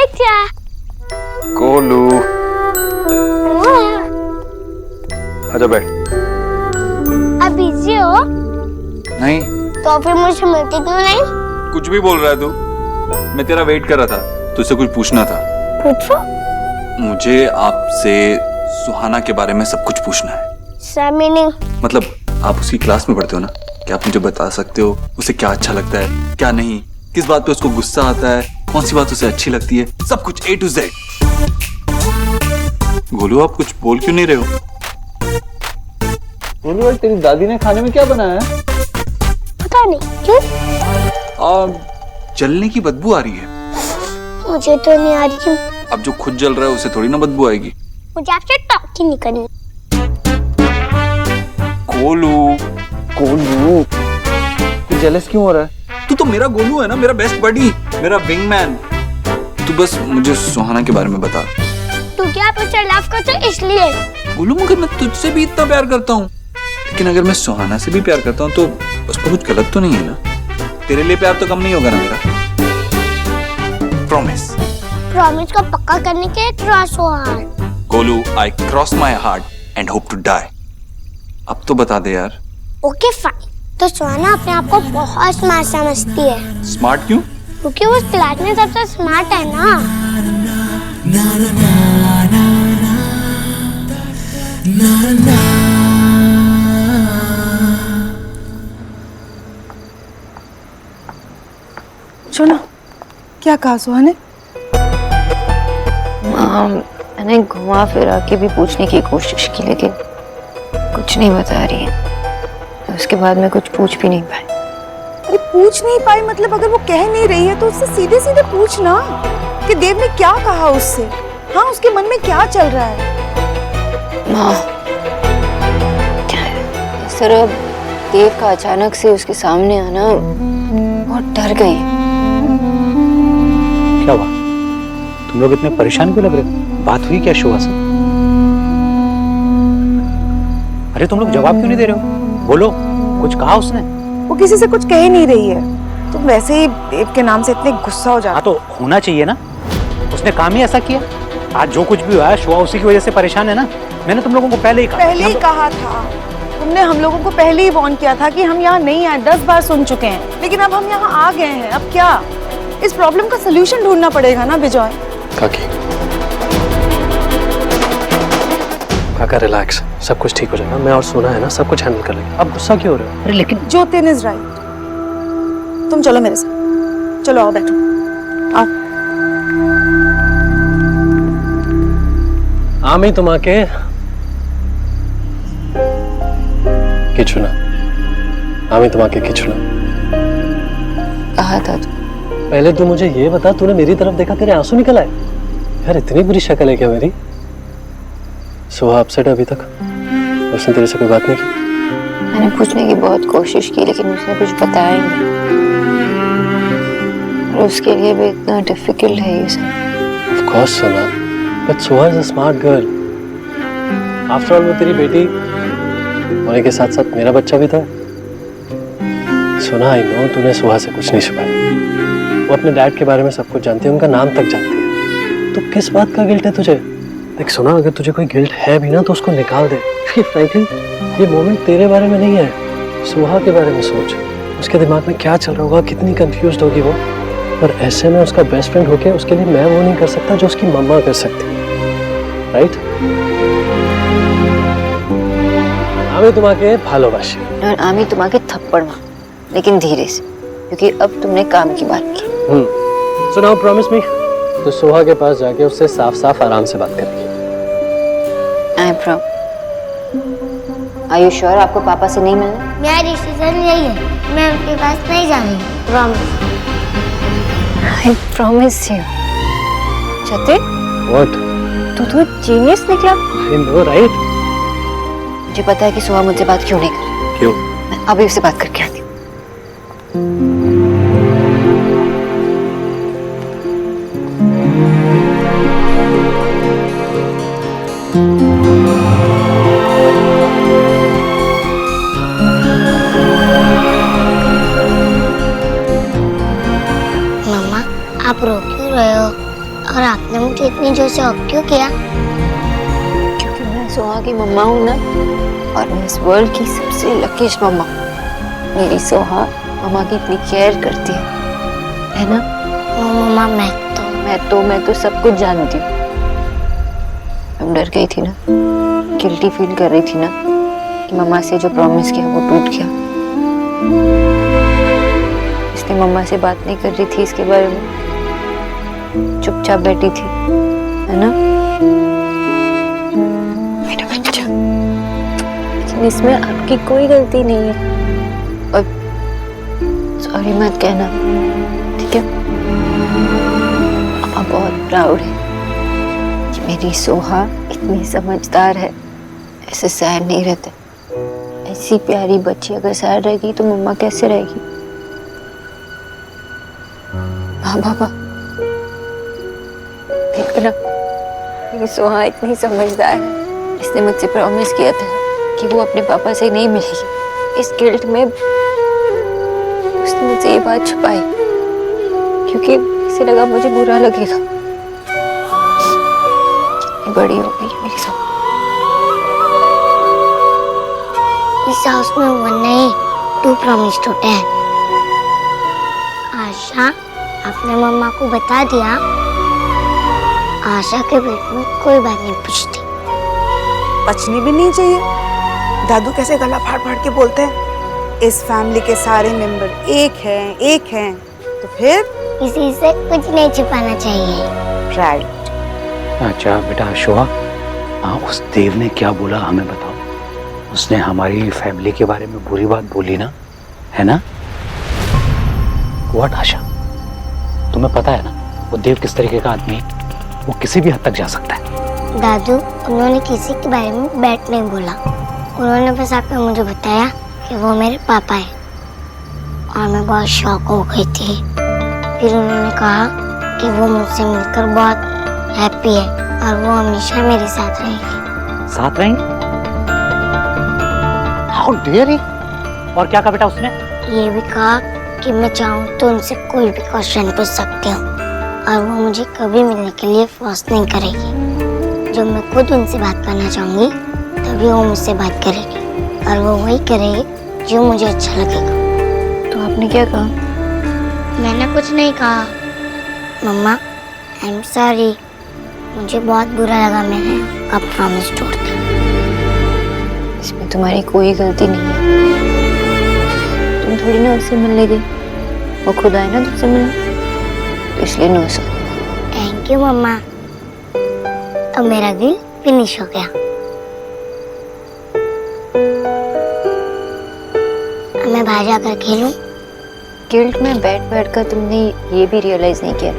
बेटा। गोलू आजा बैठ। अब बिजी हो? नहीं। तो फिर मुझसे मिलते क्यों नहीं? कुछ भी बोल रहा है तू? मैं तेरा वेट कर रहा था, तुझसे कुछ पूछना था। पूछो। मुझे आपसे सुहाना के बारे में सब कुछ पूछना है। मीनिंग? मतलब आप उसकी क्लास में पढ़ते हो ना, क्या आप मुझे बता सकते हो उसे क्या अच्छा लगता है क्या नहीं, किस बात पे उसको गुस्सा आता है, कौन सी बात उसे अच्छी लगती है, सब कुछ A to Z। गोलू आप कुछ बोल क्यों नहीं रहे हो? गोलू यार तेरी दादी ने खाने में क्या बनाया है? पता नहीं क्यों। जलने की बदबू आ रही है। मुझे तो नहीं आ रही। अब जो खुद जल रहा है उसे थोड़ी ना बदबू आएगी। मुझे आपसे टॉक ही नहीं करनी। गोलू गोलू तू जेलस क्यों हो रहा है? तू तो मेरा गोलू है ना, मेरा बेस्ट बडी, मेरा विंगमैन। तू बस मुझे सुहाना के बारे में बता। तू क्या मुझसे लव करता है इसलिए? गोलू मगर मैं तुझसे भी इतना प्यार करता हूँ, लेकिन अगर मैं सुहाना से भी प्यार करता हूँ तो उस पर कुछ गलत तो नहीं है ना? तेरे लिए प्यार तो कम नहीं होगा ना मेरा? प्रॉमिस। प्रॉमिस को पक्का करने के लिए क्रॉस हो heart. Golu I cross my heart and hope to die. अब तो बता दे यार। Okay fine. तो सुहाना अपने आप को बहुत स्मार्ट समझती है। स्मार्ट क्यों? क्योंकि वो उस क्लास में सबसे स्मार्ट है ना। सुनो, क्या कहा सुहाने? मैंने घुमा फिरा के भी पूछने की कोशिश की लेकिन कुछ नहीं बता रही है। तो उसके बाद मैं कुछ पूछ भी नहीं पाई। अरे पूछ नहीं पाई मतलब अगर वो कह नहीं रही है तो उससे सीधे सीधे पूछ ना कि देव ने क्या कहा उससे। हाँ, उसके मन में क्या चल रहा है? माँ, इस तरह देव का अचानक से उसके सामने आना बहुत डर गई। क्या हुआ? तुम लोग इतने परेशान क्यों लग रहे हो? बात हुई क्या शुआ से? अरे तुम लोग जवाब क्यों नहीं दे रहे हो? बोलो, कुछ कहा उसने? वो किसी से कुछ कह नहीं रही है। तुम वैसे ही देव के नाम से इतने गुस्सा हो जाते। हाँ तो होना चाहिए ना, उसने काम ही ऐसा किया। आज जो कुछ भी हुआ है शुआ उसी की वजह से परेशान है ना। मैंने तुम लोगों को पहले ही कहा था। तुमने हम लोगों को पहले ही वार्न किया था कि हम यहाँ नहीं आए। 10 बार सुन चुके हैं, लेकिन अब हम यहाँ आ गए हैं। अब क्या? इस प्रॉब्लम का सोल्यूशन ढूंढना पड़ेगा ना विजय। काका रिलैक्स, सब कुछ ठीक हो जाएगा। मैं और सोना है ना, सब कुछ हैंडल कर लेंगे। अब गुस्सा क्यों हो रहे हो? अरे लेकिन ज्योतिन इज राइट। तुम चलो मेरे साथ। चलो आओ, बैठो आओ। আমি তোমাকে কিছু না, আমি তোমাকে কিছু না कहा था तू। पहले तू मुझे ये बता, तूने मेरी तरफ देखा तेरे आंसू निकल आए? यार इतनी बुरी शक्ल है क्या मेरी? सुहा अपसेट है अभी तक? उसने तेरे से कोई बात नहीं की? मैंने पूछने की बहुत कोशिश की लेकिन उसने कुछ बताया ही नहीं। और उसके लिए भी इतना डिफिकल्ट है ये सब। Of course सोना, but Suha is a smart girl. After all वो तेरी बेटी होने के साथ साथ मेरा बच्चा भी था। सोना आई नो तूने सुहा से कुछ नहीं छुपाया। वो अपने डैड के बारे में सब कुछ जानती है, उनका नाम तक जानती है। तो किस बात का गिल्ट है तुझे? देख सोना, अगर तुझे कोई गिल्ट है भी ना तो उसको निकाल दे। फ्रैंकली ये मोमेंट तेरे बारे में नहीं है, सुहा के बारे में सोच। उसके दिमाग में क्या चल रहा होगा, कितनी कंफ्यूज्ड होगी वो। पर ऐसे में उसका बेस्ट फ्रेंड होके उसके लिए मैं वो नहीं कर सकता जो उसकी मम्मा कर सकती है, राइट? আমি তোমাকে ভালোবাসি और आमी तुम्हारे थप्पड़ मार, लेकिन धीरे से, क्योंकि अब तुमने काम की बात की। So now promise me, तो सोहा के पास जाके उससे साफ साफ आराम से बात करेगी। I promise. Are you sure आपको पापा से नहीं मिलना? मेरा डिसीजन यही है, मैं उनके पास नहीं जाऊंगी। Promise. I promise you. Jatin, What? तू तो जीनियस निकला। I know, right? मुझे पता है कि सुहा मुझसे बात क्यों नहीं कर रही। क्यों? मैं अभी उससे बात करके आती हूँ। मम्मा, आप रो क्यों रहे हो? और आपने मुझे इतनी जोर से हक क्यों किया? क्योंकि मैं सोहा की मम्मा हूँ ना, और मैं इस वर्ल्ड की सबसे लकीस्ट मम्मा। मेरी सोहा मम्मा की इतनी केयर करती है ना? मम्मा मैं तो सब कुछ जानती हूँ। तुम डर गई थी ना, गिल्टी फील कर रही थी ना कि मम्मा से जो प्रॉमिस किया वो टूट गया, इसलिए मम्मा से बात नहीं कर रही थी इसके बारे में, चुपचाप बैठी थी, है ना मेरा बच्चा? लेकिन इसमें आपकी कोई गलती नहीं है, और सॉरी मत कहना, ठीक है? पापा बहुत प्राउड है कि मेरी सोहा इतनी समझदार है। ऐसे सैड नहीं रहते। ऐसी प्यारी बच्ची अगर सैड रहेगी तो मम्मा कैसे रहेगी? हाँ पापा, देखो ना, मेरी सोहा इतनी समझदार है। इसने मुझसे प्रॉमिस किया था कि वो अपने पापा से नहीं मिलेगी। इस गिल्ट में उसने मुझसे ये बात छुपाई क्योंकि इसे लगा मुझे बुरा लगेगा। कितनी बड़ी हो गई है मेरी सोहा। इस हाउस में 1 नहीं 2 प्रॉमिस टूटे हैं। आशा, आपने मम्मा को बता दिया? आशा के पेट में कोई बात नहीं पूछती। बचनी भी नहीं चाहिए। दादू कैसे गला फाड़ फाड़ के बोलते हैं, इस फैमिली के सारे मेंबर एक हैं, तो फिर किसी से कुछ नहीं छिपाना चाहिए। राइट। अच्छा बेटा शोहा, उस देव ने क्या बोला हमें बताओ। उसने हमारी फैमिली के बारे में बुरी बात बोली ना, है ना? व्हाट आशा, तुम्हें पता है ना वो देव किस तरीके का आदमी है? वो किसी भी हद तक जा सकता है। दादू, उन्होंने किसी के बारे में बैट नहीं बोला। उन्होंने बस आकर मुझे बताया कि वो मेरे पापा है, और मैं बहुत शॉक हो गई थी। फिर उन्होंने कहा कि वो मुझसे मिलकर बहुत हैप्पी है और वो हमेशा मेरे साथ रहेगी। साथ रहेंगे? How dare he! और क्या कहा बेटा उसने? ये भी कहा कि मैं चाहूँ तो उनसे कोई भी क्वेश्चन पूछ सकती हूँ और वो मुझे कभी मिलने के लिए फोर्स नहीं करेगी। जब मैं खुद उनसे बात करना चाहूँगी तभी वो मुझसे बात करेगी, और वो वही करेगी जो मुझे अच्छा लगेगा। तो आपने क्या कहा? मैंने कुछ नहीं कहा। मम्मा, आई एम सॉरी, मुझे बहुत बुरा लगा मैंने आपका प्रॉमिस तोड़ दिया। इसमें तुम्हारी कोई गलती नहीं है। तुम थोड़ी ना उससे मिलने गई, वो खुद आए ना तुमसे मिलने, तो इसलिए नो सॉरी। थैंक यू मम्मा। अब मेरा दिल फिनिश हो गया। अब मैं बाहर जाकर खेलूं? गिल्ट में बैठ बैठ कर तुमने ये भी रियलाइज नहीं किया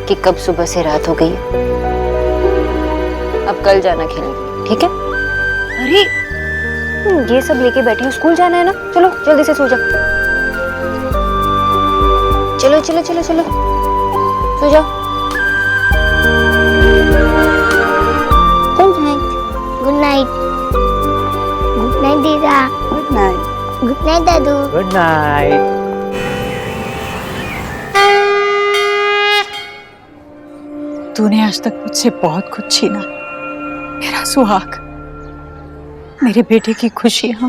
कि कब सुबह से रात हो गई है। अब कल जाना खेलने, ठीक है? अरे ये सब लेके बैठी हो, स्कूल जाना है ना? चलो जल्दी से सो जाओ। चलो चलो चलो चलो सो जाओ। Good night. Good night. Good night दीदा। Good night. गुड नाइट दादू। Good night. तूने आज तक मुझसे बहुत कुछ छीना, मेरा सुहाग, मेरे बेटे की खुशियां।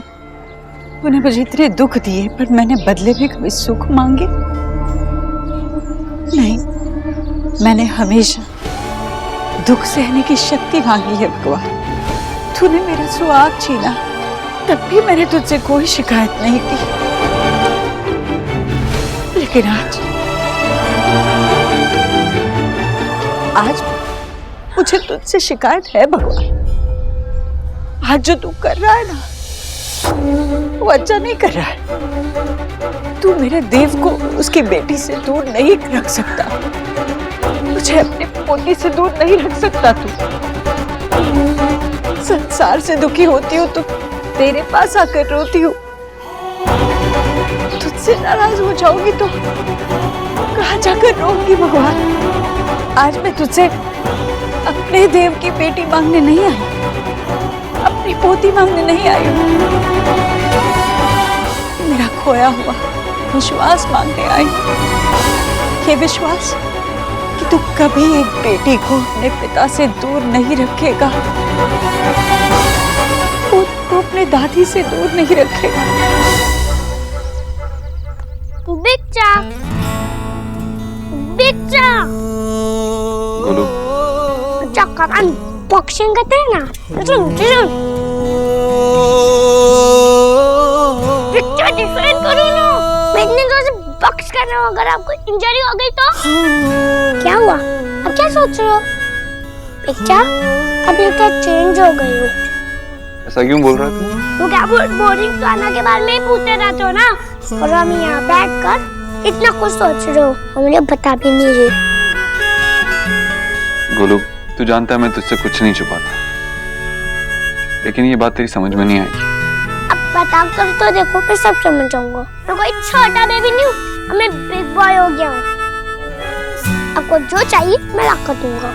तूने मुझे इतने दुख दिए, पर मैंने बदले में कभी सुख मांगे नहीं। मैंने हमेशा दुख सहने की शक्ति मांगी है भगवान। तूने मेरा सुहाग छीना, तब भी मैंने तुझसे कोई शिकायत नहीं की, लेकिन आज मुझे तुझसे शिकायत है भगवान। आज जो तू कर रहा है ना, वो अच्छा नहीं कर रहा है। तू मेरे देव को उसकी बेटी से दूर नहीं रख सकता, मुझे अपने पोती से दूर नहीं रख सकता। तू संसार से दुखी होती हो तो तेरे पास आकर रोती हूँ, तुझसे नाराज हो जाऊंगी तो कहाँ जाकर रोऊंगी भगवान। आज मैं तुझसे अपने देव की बेटी मांगने नहीं आई, अपनी पोती मांगने नहीं आई हूँ, मेरा खोया हुआ विश्वास मांगने आई। ये विश्वास कि तू कभी एक बेटी को अपने पिता से दूर नहीं रखेगा, तू अपने दादी से दूर नहीं रखेगा। बिच्चा, बिच्चा, गोलू बिच्चा करन बॉक्सिंग करते हैं ना, सुन सुन, बिच्चा डिफेंड करो ना, मैं इतने जोर से बॉक्स कर रहा हूँ, अगर आपको इंजरी हो गई तो क्या हुआ? अब क्या सोच रहे हो? बिच्चा, अब लगता चेंज हो गई हो। ऐसा क्यों बोल रहा है वो क्या बोरिंग खाना के बारे में ही पूछते रहते हो ना, और हम यहाँ बैठ कर इतना कुछ सोच रहे हो, हम मुझे बता भी नहीं रहे। गोलू तू जानता है मैं तुझसे कुछ नहीं छुपाता, लेकिन ये बात तेरी समझ में नहीं आएगी। अब बता कर तो देखो, मैं सब समझ जाऊंगा। मैं कोई छोटा बेबी नहीं हूँ, मैं बिग बॉय हो गया हूँ। आपको जो चाहिए मैं ला कर दूंगा।